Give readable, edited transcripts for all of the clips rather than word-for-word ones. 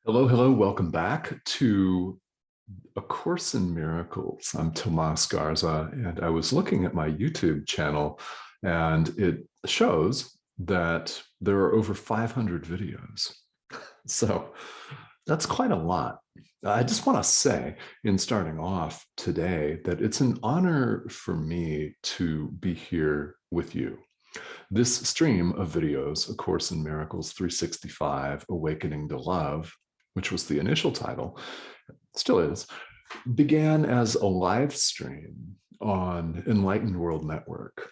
Hello, hello, welcome back to A Course in Miracles. I'm Tomas Garza, and I was looking at my YouTube channel, and it shows that there are over 500 videos. So that's quite a lot. I just want to say, in starting off today, that it's an honor for me to be here with you. This stream of videos, A Course in Miracles 365, Awakening to Love, which was the initial title, still is, began as a live stream on Enlightened World Network.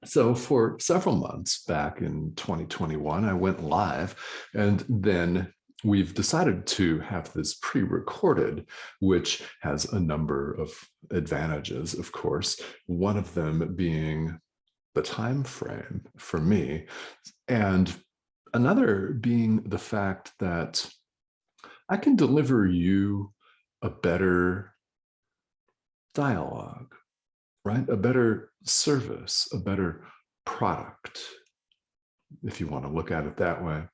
So for several months back in 2021, I went live, and then we've decided to have this pre-recorded, which has a number of advantages, of course, one of them being the time frame for me, and another being the fact that I can deliver you a better dialogue, right? A better service, a better product, if you want to look at it that way.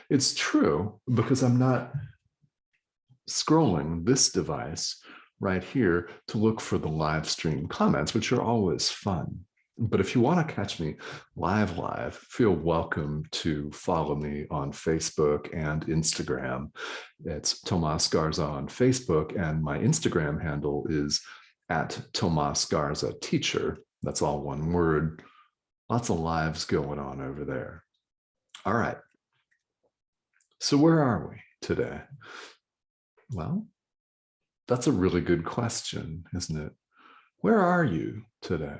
It's true because I'm not scrolling this device right here to look for the live stream comments, which are always fun. But if you want to catch me live, feel welcome to follow me on Facebook and Instagram. It's Tomas Garza on Facebook, and my Instagram handle is at Tomas Garza Teacher. That's all one word. Lots of lives going on over there. All right. So where are we today? Well, that's a really good question, isn't it? Where are you today?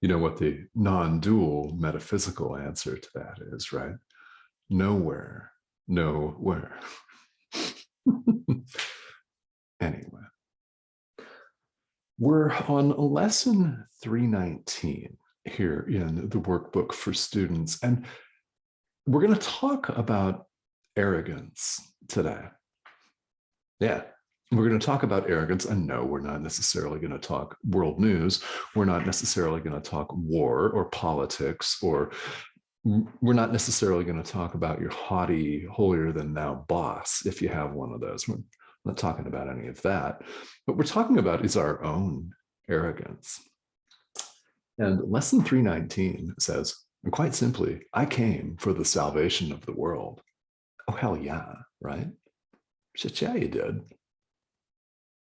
You know what the non-dual metaphysical answer to that is, right? Nowhere, nowhere. Anyway, we're on lesson 319 here in the workbook for students, and we're going to talk about arrogance today. Yeah, we're going to talk about arrogance, and no, we're not necessarily going to talk world news. We're not necessarily going to talk war or politics, or we're not necessarily going to talk about your haughty, holier-than-thou boss, if you have one of those. We're not talking about any of that. What we're talking about is our own arrogance. And lesson 319 says, and quite simply, I came for the salvation of the world. Oh, hell yeah, right? Shit, yeah, you did.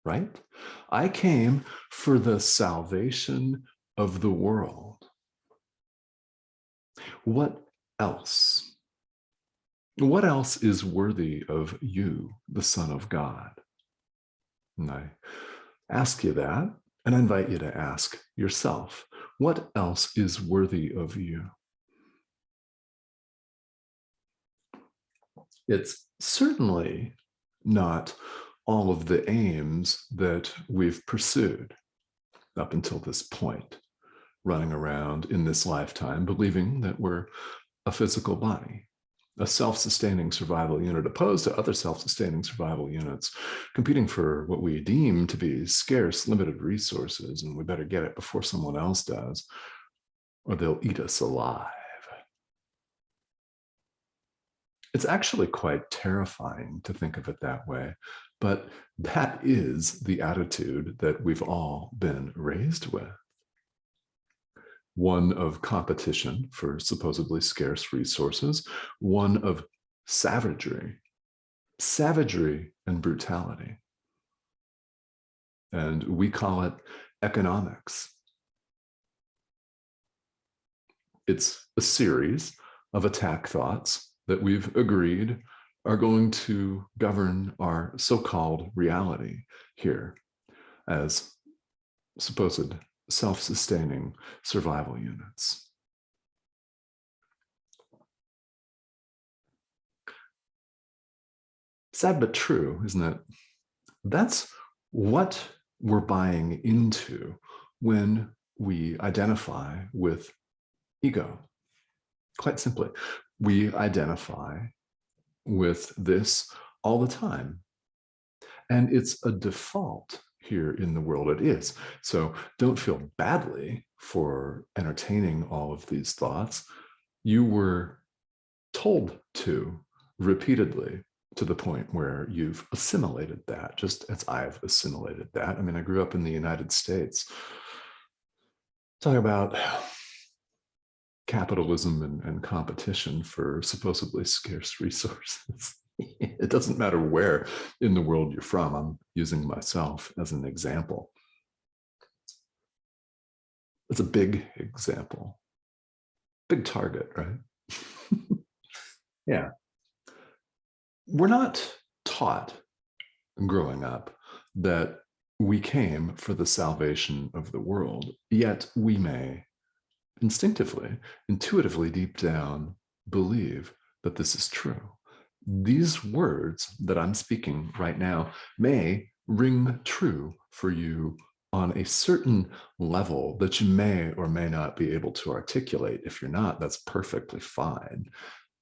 Right? I came for the salvation of the world. What else? What else is worthy of you, the Son of God? And I ask you that, and I invite you to ask yourself, what else is worthy of you? It's certainly not all of the aims that we've pursued up until this point, running around in this lifetime, believing that we're a physical body, a self-sustaining survival unit opposed to other self-sustaining survival units, competing for what we deem to be scarce, limited resources, and we better get it before someone else does, or they'll eat us alive. It's actually quite terrifying to think of it that way, but that is the attitude that we've all been raised with. One of competition for supposedly scarce resources, one of savagery and brutality. And we call it economics. It's a series of attack thoughts that we've agreed are going to govern our so-called reality here as supposed self-sustaining survival units. Sad but true, isn't it? That's what we're buying into when we identify with ego. Quite simply, we identify with this all the time. And it's a default here in the world. It is. So don't feel badly for entertaining all of these thoughts. You were told to repeatedly, to the point where you've assimilated that, just as I've assimilated that. I mean, I grew up in the United States. Talking about capitalism and competition for supposedly scarce resources. It doesn't matter where in the world you're from. I'm using myself as an example. It's a big example, big target, right? Yeah. We're not taught growing up that we came for the salvation of the world, yet we may instinctively, intuitively, deep down, believe that this is true. These words that I'm speaking right now may ring true for you on a certain level that you may or may not be able to articulate. If you're not, that's perfectly fine.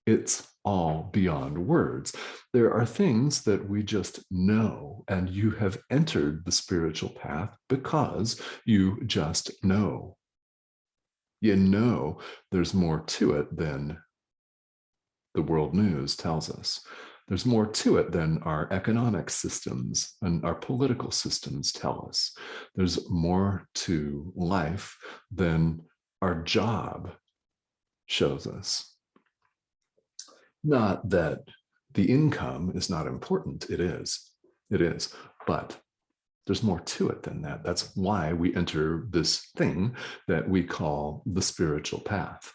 It's all beyond words. There are things that we just know, and you have entered the spiritual path because you just know. You know there's more to it than the world news tells us. There's more to it than our economic systems and our political systems tell us. There's more to life than our job shows us. Not that the income is not important. It is. It is. But there's more to it than that. That's why we enter this thing that we call the spiritual path.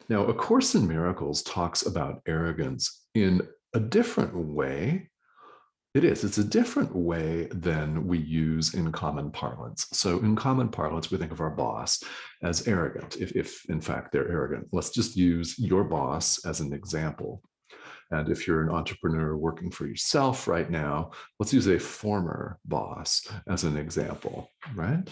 Now, A Course in Miracles talks about arrogance in a different way. It's a different way than we use in common parlance. So in common parlance, we think of our boss as arrogant, if in fact they're arrogant. Let's just use your boss as an example. And if you're an entrepreneur working for yourself right now, let's use a former boss as an example, right?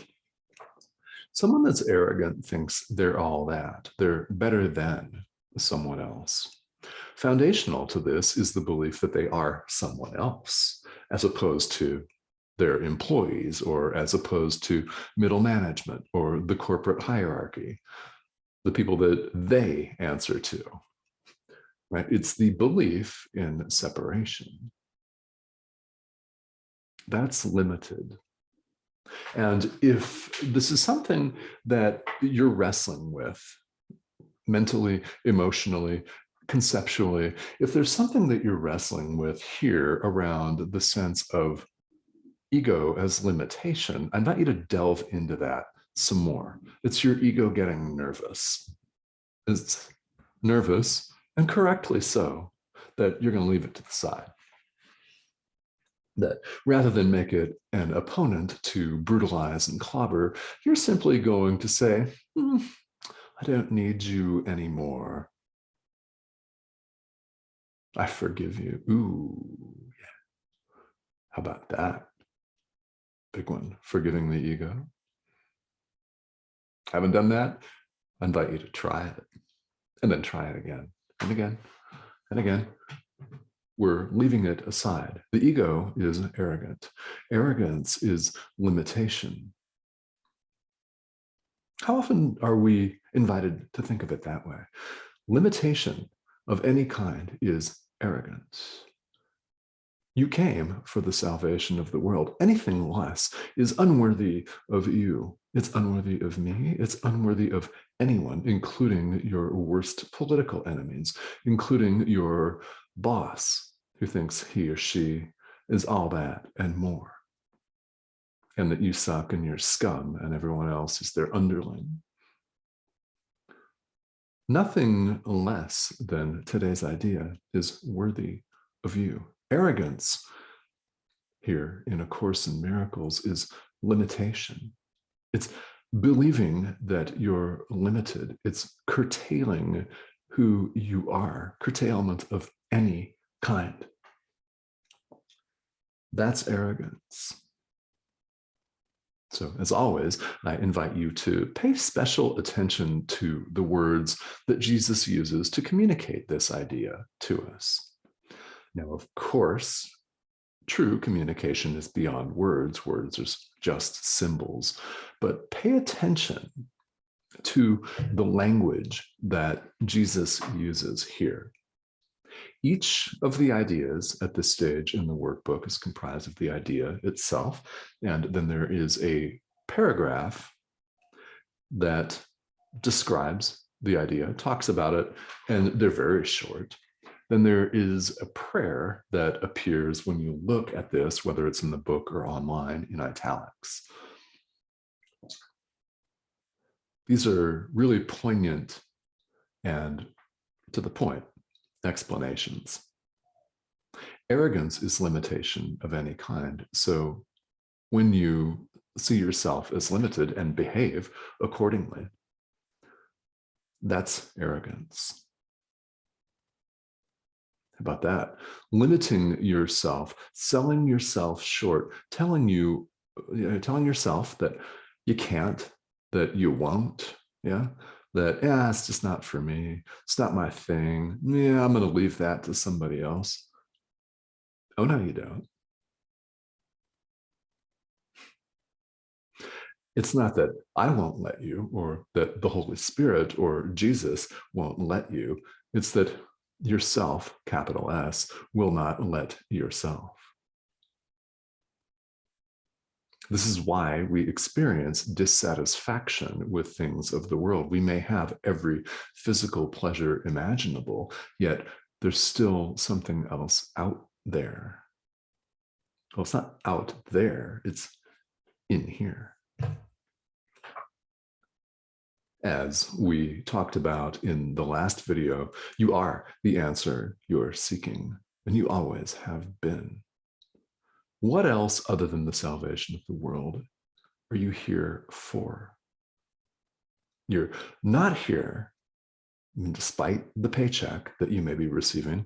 Someone that's arrogant thinks they're all that. They're better than someone else. Foundational to this is the belief that they are someone else, as opposed to their employees, or as opposed to middle management or the corporate hierarchy, the people that they answer to. Right? It's the belief in separation. That's limited. And if this is something that you're wrestling with mentally, emotionally, conceptually, if there's something that you're wrestling with here around the sense of ego as limitation, I invite you to delve into that some more. It's your ego getting nervous. It's nervous, and correctly so, that you're going to leave it to the side. That rather than make it an opponent to brutalize and clobber, you're simply going to say, I don't need you anymore. I forgive you. Ooh, yeah. How about that? Big one, forgiving the ego. Haven't done that? I invite you to try it, and then try it again and again and again. We're leaving it aside. The ego is arrogant. Arrogance is limitation. How often are we invited to think of it that way? Limitation of any kind is arrogance. You came for the salvation of the world. Anything less is unworthy of you. It's unworthy of me. It's unworthy of anyone, including your worst political enemies, including your boss, who thinks he or she is all that and more, and that you suck and you're scum and everyone else is their underling. Nothing less than today's idea is worthy of you. Arrogance here in A Course in Miracles is limitation. It's believing that you're limited. It's curtailing who you are, curtailment of any kind. That's arrogance. So as always, I invite you to pay special attention to the words that Jesus uses to communicate this idea to us. Now, of course, true communication is beyond words. Words are just symbols. But pay attention to the language that Jesus uses here. Each of the ideas at this stage in the workbook is comprised of the idea itself, and then there is a paragraph that describes the idea, talks about it, and they're very short. Then there is a prayer that appears when you look at this, whether it's in the book or online, in italics. These are really poignant and to the point explanations. Arrogance is limitation of any kind. So when you see yourself as limited and behave accordingly, that's arrogance. How about that? Limiting yourself, selling yourself short, telling yourself that you can't, that you won't, that it's just not for me. It's not my thing. I'm going to leave that to somebody else. Oh, no, you don't. It's not that I won't let you, or that the Holy Spirit or Jesus won't let you. It's that yourself, capital S, will not let yourself. This is why we experience dissatisfaction with things of the world. We may have every physical pleasure imaginable, yet there's still something else out there. Well, it's not out there, it's in here. As we talked about in the last video, you are the answer you're seeking, and you always have been. What else other than the salvation of the world are you here for? You're not here, despite the paycheck that you may be receiving.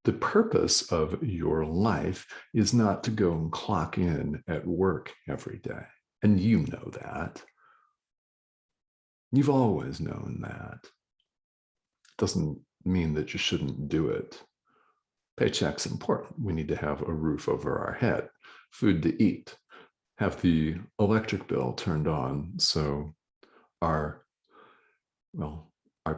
The purpose of your life is not to go and clock in at work every day. And you know that. You've always known that. Doesn't mean that you shouldn't do it. Paycheck's important. We need to have a roof over our head, food to eat, have the electric bill turned on so our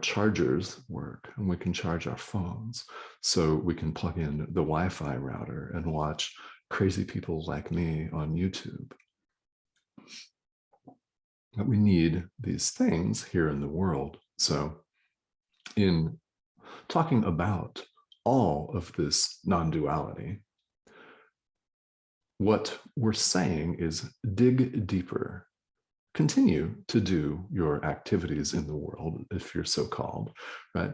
chargers work and we can charge our phones, so we can plug in the Wi-Fi router and watch crazy people like me on YouTube. But we need these things here in the world. So in talking about all of this non-duality, what we're saying is dig deeper. Continue to do your activities in the world, if you're so called, right?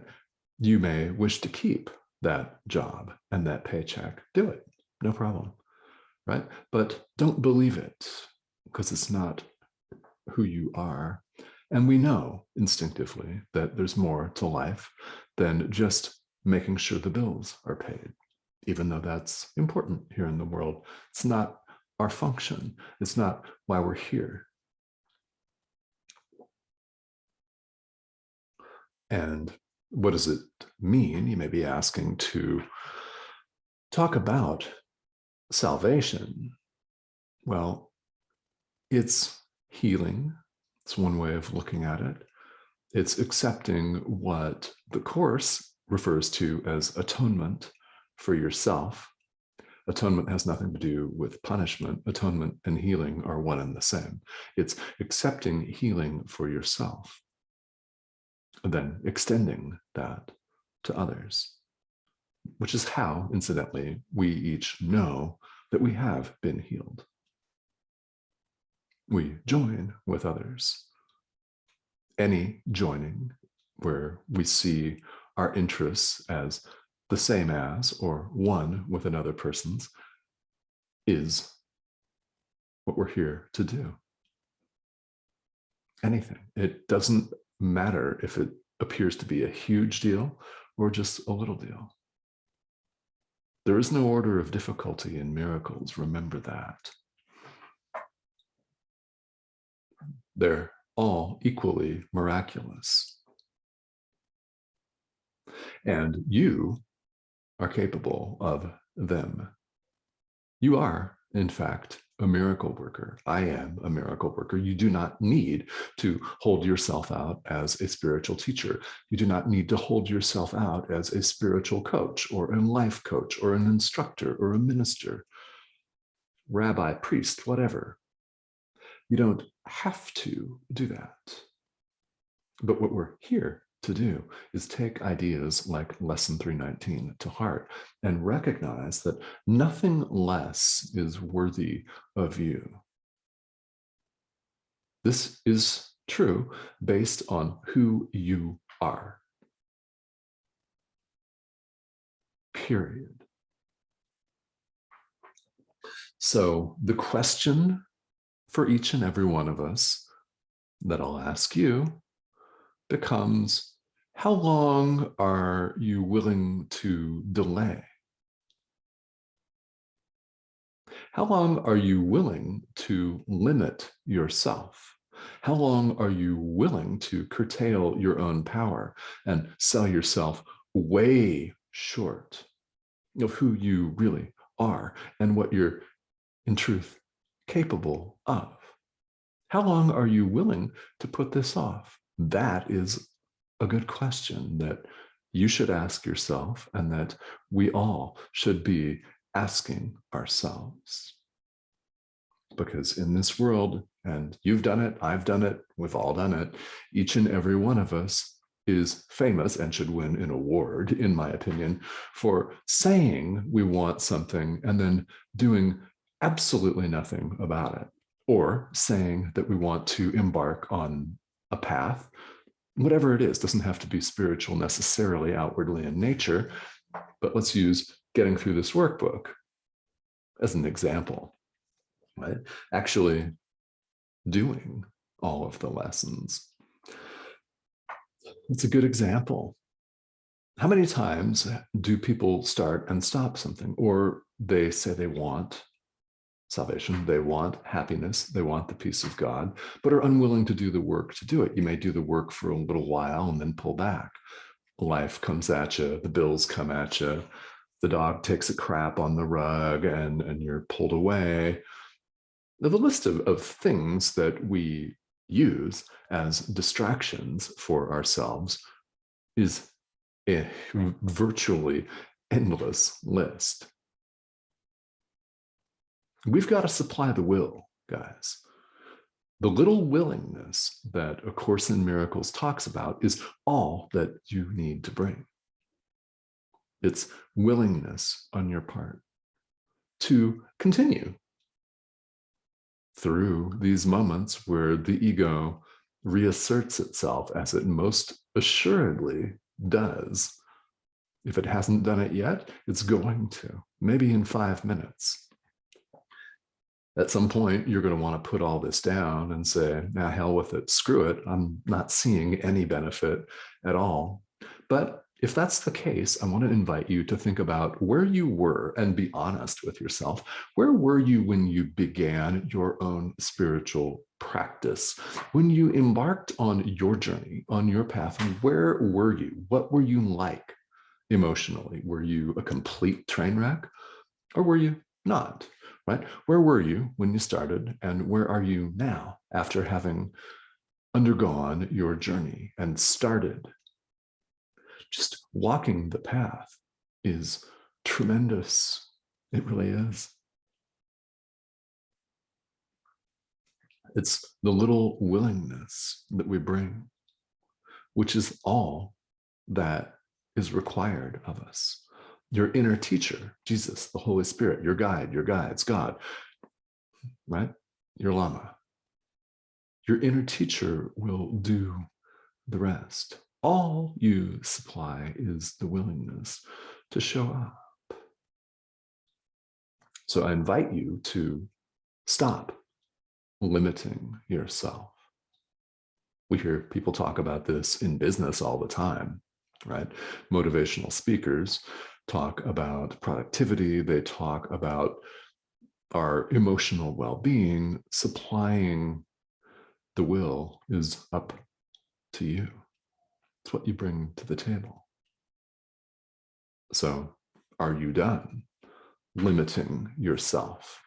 You may wish to keep that job and that paycheck. Do it, no problem, right? But don't believe it, because it's not who you are. And we know instinctively that there's more to life than just making sure the bills are paid, even though that's important here in the world. It's not our function. It's not why we're here. And what does it mean? You may be asking to talk about salvation. Well, it's healing. It's one way of looking at it. It's accepting what the Course refers to as atonement for yourself. Atonement has nothing to do with punishment. Atonement and healing are one and the same. It's accepting healing for yourself, and then extending that to others, which is how, incidentally, we each know that we have been healed. We join with others. Any joining where we see our interests as the same as or one with another person's is what we're here to do. Anything. It doesn't matter if it appears to be a huge deal or just a little deal. There is no order of difficulty in miracles. Remember that. They're all equally miraculous. And you are capable of them. You are, in fact, a miracle worker. I am a miracle worker. You do not need to hold yourself out as a spiritual teacher. You do not need to hold yourself out as a spiritual coach or a life coach or an instructor or a minister, rabbi, priest, whatever. You don't have to do that. But what we're here to do is take ideas like Lesson 319 to heart and recognize that nothing less is worthy of you. This is true based on who you are. Period. So the question for each and every one of us that I'll ask you becomes, how long are you willing to delay? How long are you willing to limit yourself? How long are you willing to curtail your own power and sell yourself way short of who you really are and what you're, in truth, capable of? How long are you willing to put this off? That is a good question that you should ask yourself and that we all should be asking ourselves. Because in this world, and you've done it, I've done it, we've all done it, each and every one of us is famous and should win an award, in my opinion, for saying we want something and then doing absolutely nothing about it, or saying that we want to embark on a path, whatever it is. Doesn't have to be spiritual necessarily outwardly in nature, but let's use getting through this workbook as an example, right? Actually doing all of the lessons. It's a good example. How many times do people start and stop something, or they say they want salvation, they want happiness, they want the peace of God, but are unwilling to do the work to do it? You may do the work for a little while and then pull back. Life comes at you, the bills come at you, the dog takes a crap on the rug and you're pulled away. The list of things that we use as distractions for ourselves is a virtually endless list. We've got to supply the will, guys. The little willingness that A Course in Miracles talks about is all that you need to bring. It's willingness on your part to continue through these moments where the ego reasserts itself, as it most assuredly does. If it hasn't done it yet, it's going to, maybe in 5 minutes. At some point, you're going to want to put all this down and say, nah, hell with it, screw it. I'm not seeing any benefit at all. But if that's the case, I want to invite you to think about where you were and be honest with yourself. Where were you when you began your own spiritual practice? When you embarked on your journey, on your path, where were you? What were you like emotionally? Were you a complete train wreck, or were you not? Right? Where were you when you started, and where are you now after having undergone your journey and started? Just walking the path is tremendous. It really is. It's the little willingness that we bring, which is all that is required of us. Your inner teacher, Jesus, the Holy Spirit, your guide, your guides, God, right? Your Lama. Your inner teacher will do the rest. All you supply is the willingness to show up. So I invite you to stop limiting yourself. We hear people talk about this in business all the time, right? Motivational speakers talk about productivity. They talk about our emotional well-being. Supplying the will is up to you. It's what you bring to the table. So, are you done limiting yourself?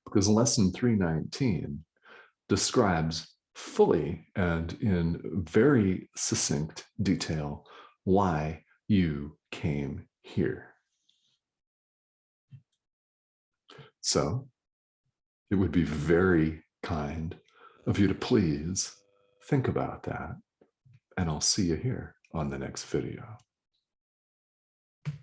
because lesson 319 describes fully and in very succinct detail why you came here. So it would be very kind of you to please think about that, and I'll see you here on the next video.